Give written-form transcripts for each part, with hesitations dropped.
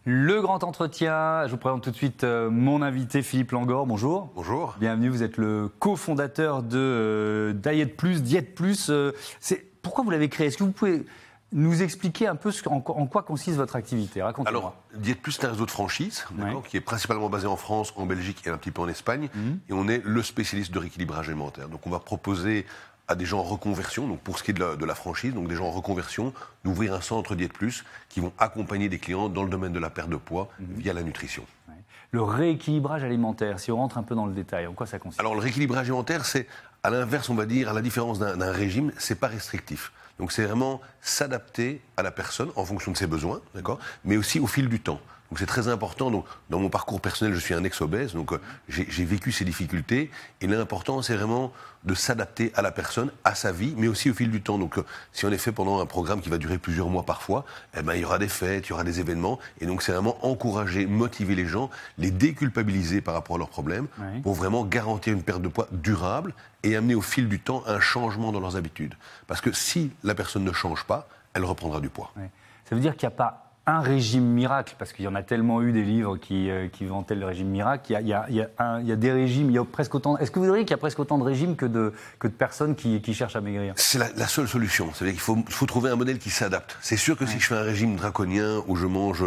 Le grand entretien, je vous présente tout de suite mon invité Philippe Langor, bonjour. Bonjour. Bienvenue, vous êtes le cofondateur de Diet Plus. Pourquoi vous l'avez créé? Est-ce que vous pouvez nous expliquer un peu en quoi consiste votre activité? Racontez-moi. Alors, Diet Plus, c'est un réseau de franchise, qui est principalement basé en France, en Belgique et un petit peu en Espagne. Et on est le spécialiste de rééquilibrage alimentaire. Donc on va proposer à des gens en reconversion, donc pour ce qui est de la franchise, donc des gens en reconversion, d'ouvrir un centre Diet Plus qui vont accompagner des clients dans le domaine de la perte de poids via la nutrition. Ouais. Le rééquilibrage alimentaire, si on rentre un peu dans le détail, en quoi ça consiste? Alors le rééquilibrage alimentaire, c'est à l'inverse, on va dire, à la différence d'un régime, c'est pas restrictif. Donc c'est vraiment s'adapter à la personne en fonction de ses besoins, d'accord, mais aussi au fil du temps. Donc c'est très important. Donc, dans mon parcours personnel, je suis un ex-obèse, donc j'ai vécu ces difficultés. Et l'important, c'est vraiment de s'adapter à la personne, à sa vie, mais aussi au fil du temps. Donc si on est fait pendant un programme qui va durer plusieurs mois parfois, eh ben, il y aura des fêtes, il y aura des événements. Et donc c'est vraiment encourager, motiver les gens, les déculpabiliser par rapport à leurs problèmes, pour vraiment garantir une perte de poids durable et amener au fil du temps un changement dans leurs habitudes. Parce que si la personne ne change pas, elle reprendra du poids. Ouais. Ça veut dire qu'il n'y a pas un régime miracle, parce qu'il y en a tellement eu des livres qui vantaient le régime miracle. Il y a des régimes, il y a presque autant. Est-ce que vous diriez qu'il y a presque autant de régimes que de personnes qui cherchent à maigrir? C'est la seule solution. C'est-à-dire qu'il faut trouver un modèle qui s'adapte. C'est sûr que si je fais un régime draconien où je mange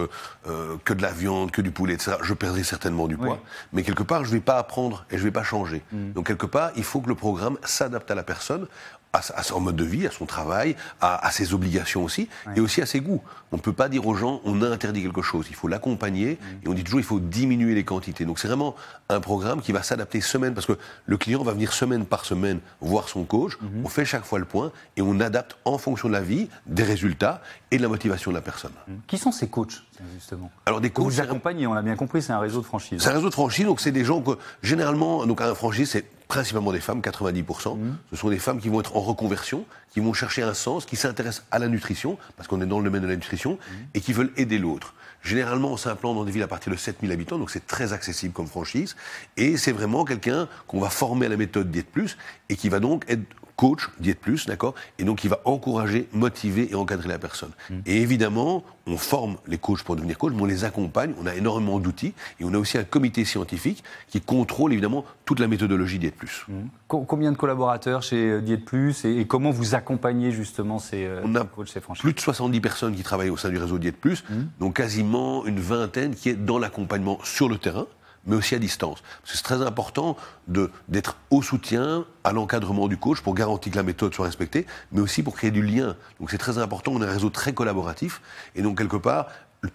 que de la viande, que du poulet, etc., je perdrai certainement du poids. Mais quelque part, je ne vais pas apprendre et je ne vais pas changer. Donc quelque part, il faut que le programme s'adapte à la personne, à son mode de vie, à son travail, à ses obligations aussi, et aussi à ses goûts. On ne peut pas dire aux gens, on a interdit quelque chose. Il faut l'accompagner, et on dit toujours, il faut diminuer les quantités. Donc c'est vraiment un programme qui va s'adapter semaine, parce que le client va venir semaine par semaine voir son coach, on fait chaque fois le point, et on adapte en fonction de la vie, des résultats, et de la motivation de la personne. Qui sont ces coachs, justement? Alors des coachs, vous accompagnez, on l'a bien compris, c'est un réseau de franchise. C'est un réseau de franchise, donc c'est des gens que, généralement, donc un franchise, c'est principalement des femmes, 90%. Ce sont des femmes qui vont être en reconversion, qui vont chercher un sens, qui s'intéressent à la nutrition, parce qu'on est dans le domaine de la nutrition, et qui veulent aider l'autre. Généralement, on s'implante dans des villes à partir de 7000 habitants, donc c'est très accessible comme franchise. Et c'est vraiment quelqu'un qu'on va former à la méthode Diet Plus, et qui va donc être coach Diet Plus, d'accord, et donc il va encourager, motiver et encadrer la personne. Et évidemment, on forme les coachs pour devenir coach, mais on les accompagne, on a énormément d'outils, et on a aussi un comité scientifique qui contrôle évidemment toute la méthodologie Diet Plus. Combien de collaborateurs chez Diet Plus et comment vous accompagnez justement ces coachs, ces franchises? Plus de 70 personnes qui travaillent au sein du réseau Diet Plus, donc quasiment une vingtaine qui est dans l'accompagnement sur le terrain, mais aussi à distance. Parce que c'est très important d'être au soutien, à l'encadrement du coach pour garantir que la méthode soit respectée, mais aussi pour créer du lien. Donc c'est très important, on a un réseau très collaboratif, et donc quelque part,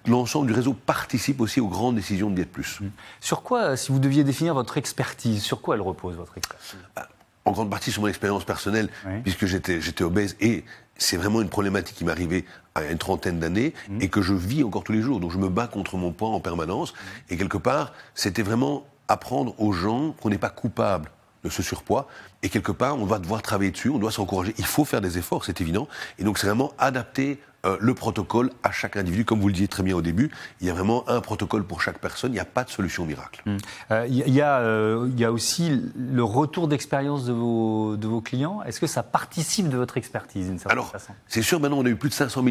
l'ensemble du réseau participe aussi aux grandes décisions de Diet Plus. Sur quoi, si vous deviez définir votre expertise, sur quoi elle repose, votre expertise? En grande partie sur mon expérience personnelle, puisque j'étais obèse, et c'est vraiment une problématique qui m'est arrivée à une trentaine d'années et que je vis encore tous les jours. Donc je me bats contre mon poids en permanence. Et quelque part, c'était vraiment apprendre aux gens qu'on n'est pas coupable de ce surpoids. Et quelque part, on va devoir travailler dessus, on doit s'encourager. Il faut faire des efforts, c'est évident. Et donc c'est vraiment adapter le protocole à chaque individu. Comme vous le disiez très bien au début, il y a vraiment un protocole pour chaque personne, il n'y a pas de solution miracle. Il y a aussi le retour d'expérience de vos clients. Est-ce que ça participe de votre expertise d'une certaine façon? C'est sûr, maintenant on a eu plus de 500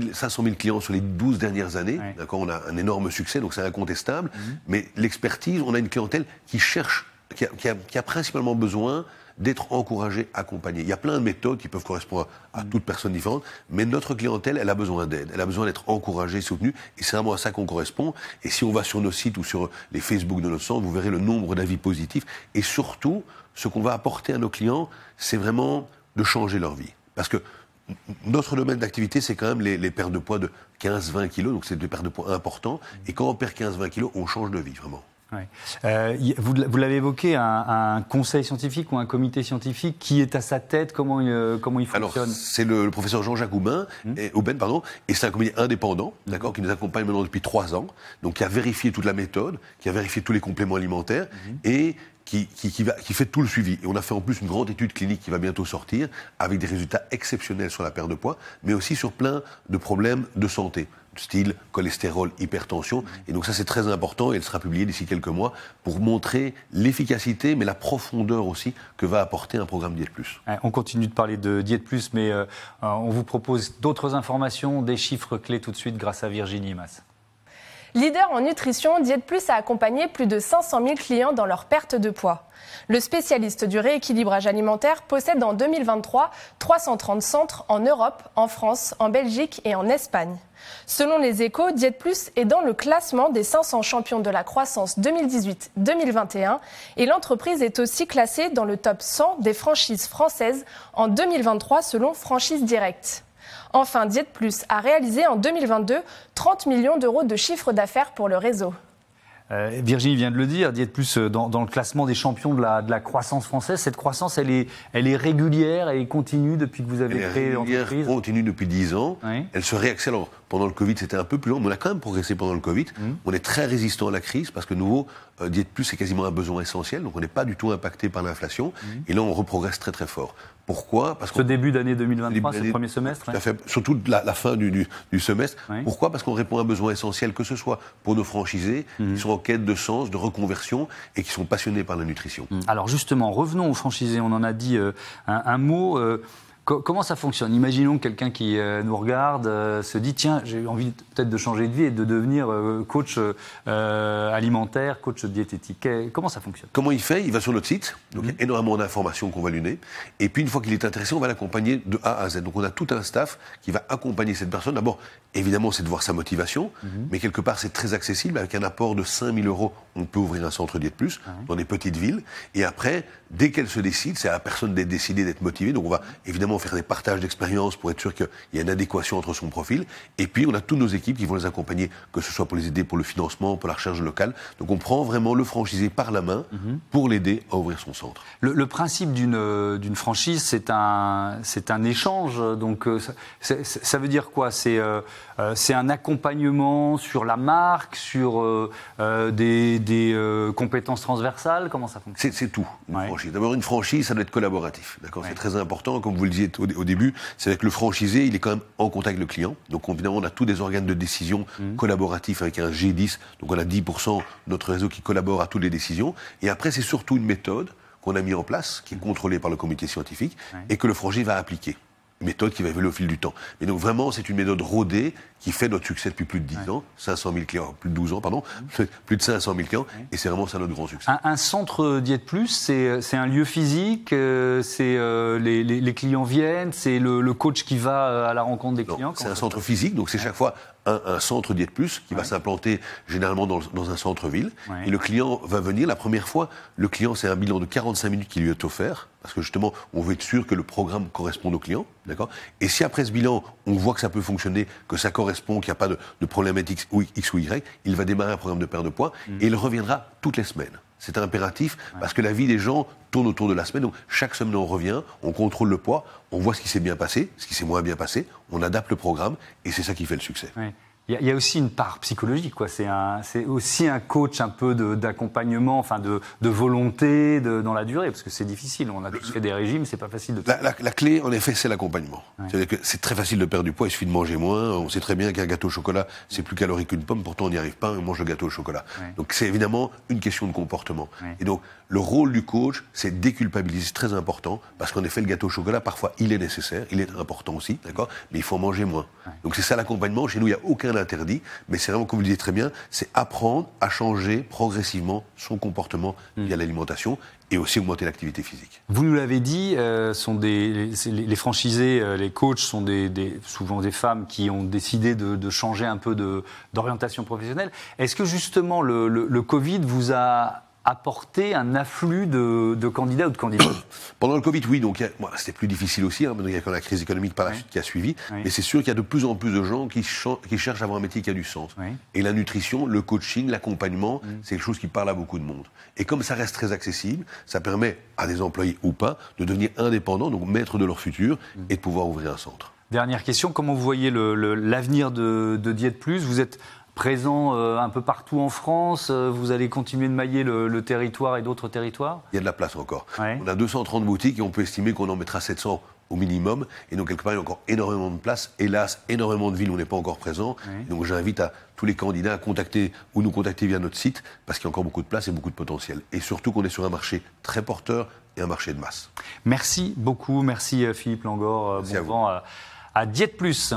000 clients sur les 12 dernières années. D'accord, on a un énorme succès, donc c'est incontestable. Mais l'expertise, on a une clientèle qui cherche, qui a principalement besoin d'être encouragé, accompagné. Il y a plein de méthodes qui peuvent correspondre à toute personne différente, mais notre clientèle, elle a besoin d'aide, elle a besoin d'être encouragée, soutenue, et c'est vraiment à ça qu'on correspond. Et si on va sur nos sites ou sur les Facebook de notre centre, vous verrez le nombre d'avis positifs, et surtout, ce qu'on va apporter à nos clients, c'est vraiment de changer leur vie. Parce que notre domaine d'activité, c'est quand même les pertes de poids de 15-20 kilos, donc c'est des pertes de poids importants, et quand on perd 15-20 kilos, on change de vie, vraiment. Vous l'avez évoqué, un conseil scientifique ou un comité scientifique qui est à sa tête, comment il fonctionne? Alors, c'est le professeur Jean-Jacques Aubin, et c'est un comité indépendant, d'accord, qui nous accompagne maintenant depuis 3 ans, donc qui a vérifié toute la méthode, qui a vérifié tous les compléments alimentaires, et qui fait tout le suivi. Et on a fait en plus une grande étude clinique qui va bientôt sortir, avec des résultats exceptionnels sur la perte de poids, mais aussi sur plein de problèmes de santé, style cholestérol, hypertension. Et donc ça, c'est très important, et elle sera publiée d'ici quelques mois, pour montrer l'efficacité, mais la profondeur aussi, que va apporter un programme Diet Plus. On continue de parler de Diet Plus, mais on vous propose d'autres informations, des chiffres clés tout de suite grâce à Virginie Mas. Leader en nutrition, Diète Plus a accompagné plus de 500 000 clients dans leur perte de poids. Le spécialiste du rééquilibrage alimentaire possède en 2023 330 centres en Europe, en France, en Belgique et en Espagne. Selon les Échos, Diète Plus est dans le classement des 500 champions de la croissance 2018-2021 et l'entreprise est aussi classée dans le top 100 des franchises françaises en 2023 selon Franchise Direct. Enfin, Diète Plus a réalisé en 2022 30 millions d'euros de chiffre d'affaires pour le réseau. Virginie vient de le dire, Diète Plus dans le classement des champions de la croissance française. Cette croissance, elle est régulière, elle est continue depuis que vous avez créé l'entreprise. Elle continue depuis 10 ans. Oui. Elle se réaccélère. Pendant le Covid, c'était un peu plus long, mais on a quand même progressé pendant le Covid. On est très résistant à la crise parce que, nouveau, Diète Plus, c'est quasiment un besoin essentiel. Donc, on n'est pas du tout impacté par l'inflation. Et là, on reprogresse très, très fort. Pourquoi? Parce ce début d'année 2023, ce premier semestre. Tout à fait. Surtout la fin du semestre. Oui. Pourquoi? Parce qu'on répond à un besoin essentiel, que ce soit pour nos franchisés, qui sont en quête de sens, de reconversion et qui sont passionnés par la nutrition. Alors justement, revenons aux franchisés. On en a dit un mot. Comment ça fonctionne? Imaginons que quelqu'un qui nous regarde se dit tiens, j'ai envie peut-être de changer de vie et de devenir coach alimentaire, coach diététique. Comment ça fonctionne? Comment il fait? Il va sur notre site, donc il y a énormément d'informations qu'on va lui donner. Et puis une fois qu'il est intéressé, on va l'accompagner de A à Z. Donc on a tout un staff qui va accompagner cette personne. D'abord, évidemment, c'est de voir sa motivation, mais quelque part c'est très accessible. Avec un apport de 5 000 €, on peut ouvrir un centre Diète Plus dans des petites villes. Et après, dès qu'elle se décide, c'est à la personne d'être décidée, d'être motivée. Donc on va évidemment faire des partages d'expériences pour être sûr qu'il y a une adéquation entre son profil. Et puis, on a toutes nos équipes qui vont les accompagner, que ce soit pour les aider pour le financement, pour la recherche locale. Donc, on prend vraiment le franchisé par la main pour l'aider à ouvrir son centre. Le principe d'une franchise, c'est un échange. Donc, ça veut dire quoi? C'est un accompagnement sur la marque, sur des compétences transversales. Comment ça fonctionne? C'est tout, une franchise. D'abord, une franchise, ça doit être collaboratif. D'accord. C'est très important, comme vous le disiez au début, c'est avec le franchisé, il est quand même en contact avec le client. Donc évidemment, on a tous des organes de décision collaboratifs avec un G10. Donc on a 10% de notre réseau qui collabore à toutes les décisions. Et après, c'est surtout une méthode qu'on a mis en place, qui est contrôlée par le comité scientifique, et que le franchisé va appliquer. Une méthode qui va évoluer au fil du temps. Mais donc vraiment, c'est une méthode rodée qui fait notre succès depuis plus de 10 ans, 500 000 clients, plus de 12 ans, pardon, plus de 500 000 clients, et c'est vraiment ça notre grand succès. Un centre Diète Plus, c'est un lieu physique, les clients viennent, c'est le coach qui va à la rencontre des clients? C'est un centre physique, donc c'est chaque fois un centre Diète Plus qui va s'implanter généralement dans un centre-ville. Et le client va venir. La première fois, le client, c'est un bilan de 45 minutes qui lui est offert, parce que justement, on veut être sûr que le programme corresponde au client. D'accord. Et si après ce bilan, on voit que ça peut fonctionner, que ça correspond, qu'il n'y a pas de problématique X ou Y, il va démarrer un programme de perte de poids et il reviendra toutes les semaines. C'est impératif parce que la vie des gens tourne autour de la semaine. Donc chaque semaine, on revient, on contrôle le poids, on voit ce qui s'est bien passé, ce qui s'est moins bien passé, on adapte le programme et c'est ça qui fait le succès. Oui. Il y a aussi une part psychologique, quoi. C'est aussi un coach un peu d'accompagnement, enfin de volonté dans la durée, parce que c'est difficile. On a tous fait des régimes, c'est pas facile de. La clé, en effet, c'est l'accompagnement. C'est-à-dire que c'est très facile de perdre du poids, il suffit de manger moins. On sait très bien qu'un gâteau au chocolat, c'est plus calorique qu'une pomme, pourtant on n'y arrive pas, on mange le gâteau au chocolat. Donc c'est évidemment une question de comportement. Et donc le rôle du coach, c'est déculpabiliser, c'est très important, parce qu'en effet, le gâteau au chocolat, parfois, il est nécessaire, il est important aussi, d'accord, mais il faut en manger moins. Donc c'est ça l'accompagnement. Chez nous, il n'y a aucun interdit, mais c'est vraiment, comme vous le disiez très bien, c'est apprendre à changer progressivement son comportement via l'alimentation et aussi augmenter l'activité physique. Vous nous l'avez dit, les franchisés, les coachs sont souvent des femmes qui ont décidé de changer un peu d'orientation professionnelle. Est-ce que justement le Covid vous a apporté un afflux de candidats ou de candidates? Pendant le Covid, oui, donc c'était plus difficile aussi, il y a quand la crise économique par la suite qui a suivi, mais c'est sûr qu'il y a de plus en plus de gens qui cherchent à avoir un métier qui a du sens. Et la nutrition, le coaching, l'accompagnement, c'est quelque chose qui parle à beaucoup de monde. Et comme ça reste très accessible, ça permet à des employés ou pas de devenir indépendants, donc maîtres de leur futur, et de pouvoir ouvrir un centre. Dernière question, comment vous voyez l'avenir de Diète Plus? Vous êtes présent un peu partout en France, vous allez continuer de mailler le territoire et d'autres territoires? Il y a de la place encore. On a 230 boutiques et on peut estimer qu'on en mettra 700 au minimum. Et donc, quelque part, il y a encore énormément de place. Hélas, énormément de villes où on n'est pas encore présent. Donc, j'invite à tous les candidats à contacter ou nous contacter via notre site parce qu'il y a encore beaucoup de place et beaucoup de potentiel. Et surtout qu'on est sur un marché très porteur et un marché de masse. Merci beaucoup. Merci Philippe Langor. Bon vent à Diète Plus.